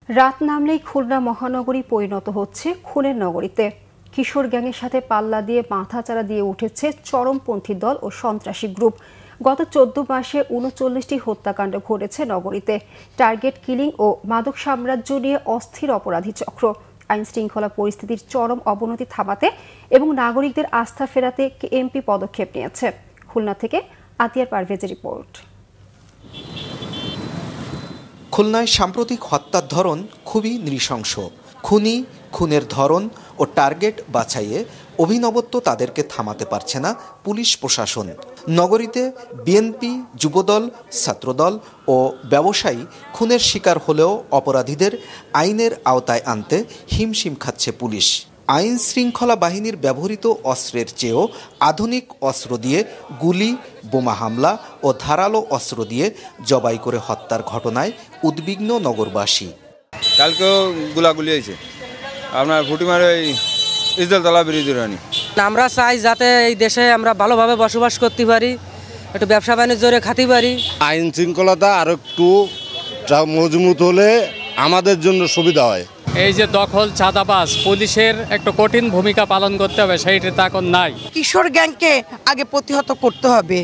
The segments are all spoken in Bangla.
রাত নামলেই খুলনা মহানগরী পরিণত হচ্ছে খুনের নগরীতে। কিশোর গ্যাংয়ের সাথে পাল্লা দিয়ে মাথাচাড়া দিয়ে উঠেছে চরমপন্থী দল ও সন্ত্রাসী গ্রুপ। গত 14 মাসে 39টি হত্যাকাণ্ড ঘটেছে নগরীতে। টার্গেট কিলিং ও মাদক সাম্রাজ্য নিয়ে অস্থির অপরাধী চক্র। আইন শৃঙ্খলা পরিস্থিতির চরম অবনতি থামাতে এবং নাগরিকদের আস্থা ফেরাতে কেএমপি পদক্ষেপ নিয়েছে। খুলনা থেকে আতিয়ার পারভেজের রিপোর্ট। খুলনায় সাম্প্রতিক হত্যার ধরন খুবই নৃশংস। খুনের ধরন ও টার্গেট বাছাইয়ে অভিনবত্ব তাদেরকে থামাতে পারছে না পুলিশ প্রশাসন। নগরীতে বিএনপি, যুবদল, ছাত্রদল ও ব্যবসায়ী খুনের শিকার হলেও অপরাধীদের আইনের আওতায় আনতে হিমশিম খাচ্ছে পুলিশ। আইন শৃঙ্খলা বাহিনীর ব্যবহৃত অস্ত্রের চেয়েও আধুনিক অস্ত্র দিয়ে গুলি, বোমা হামলা ও ধারালো অস্ত্র দিয়ে জবাই করে হত্যার ঘটনায় উদ্বিগ্ন নগরবাসী। কালকেও গুলাগুলি হয়েছে আপনার ফুটিমার ওই ইজলতলা ব্রিজের রানী। আমরা চাই যাতে এই দেশে আমরা ভালোভাবে বসবাস করতে পারি, একটু ব্যবসা বাণিজ্যে খাতে পারি। আইন শৃঙ্খলাটা আরো একটু মজবুত হলে আমাদের জন্য সুবিধা হয়। এই যে দখল, চাঁদাবাজ, পুলিশের একটা কঠিন ভূমিকা পালন করতে হবে, সেইটা তো এখন নাই। কিশোর গ্যাংকে আগে প্রতিহত করতে হবে।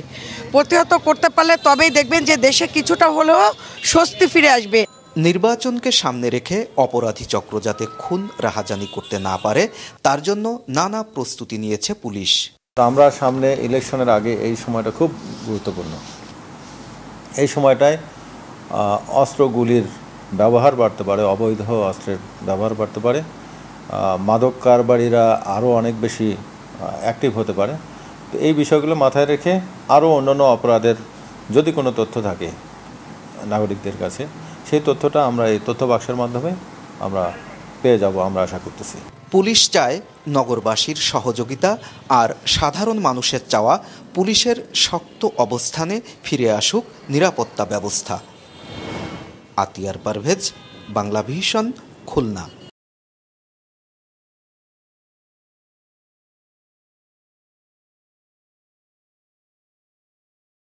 প্রতিহত করতে পারলে তবেই দেখবেন যে দেশে কিছুটা হলেও স্বস্তি ফিরে আসবে। নির্বাচনকে সামনে রেখে অপরাধী চক্র যাতে খুন রাহাজানি করতে না পারে তার জন্য নানা প্রস্তুতি নিয়েছে পুলিশ। আমরা সামনে ইলেকশনের আগে এই সময়টা খুব গুরুত্বপূর্ণ। এই সময়টায় অস্ত্রগুলির ব্যবহার বাড়তে পারে, অবৈধ অস্ত্রের ব্যবহার বাড়তে পারে, মাদক কারবারিরা আরও অনেক বেশি অ্যাক্টিভ হতে পারে। তো এই বিষয়গুলো মাথায় রেখে আরও অন্যান্য অপরাধের যদি কোনো তথ্য থাকে নাগরিকদের কাছে, সেই তথ্যটা আমরা এই তথ্য বাক্সের মাধ্যমে আমরা পেয়ে যাব, আমরা আশা করতেছি। পুলিশ চায় নগরবাসীর সহযোগিতা আর সাধারণ মানুষের চাওয়া পুলিশের শক্ত অবস্থানে ফিরে আসুক নিরাপত্তা ব্যবস্থা। আতিয়ার পারভেজ, বাংলা ভিশন, খুলনা।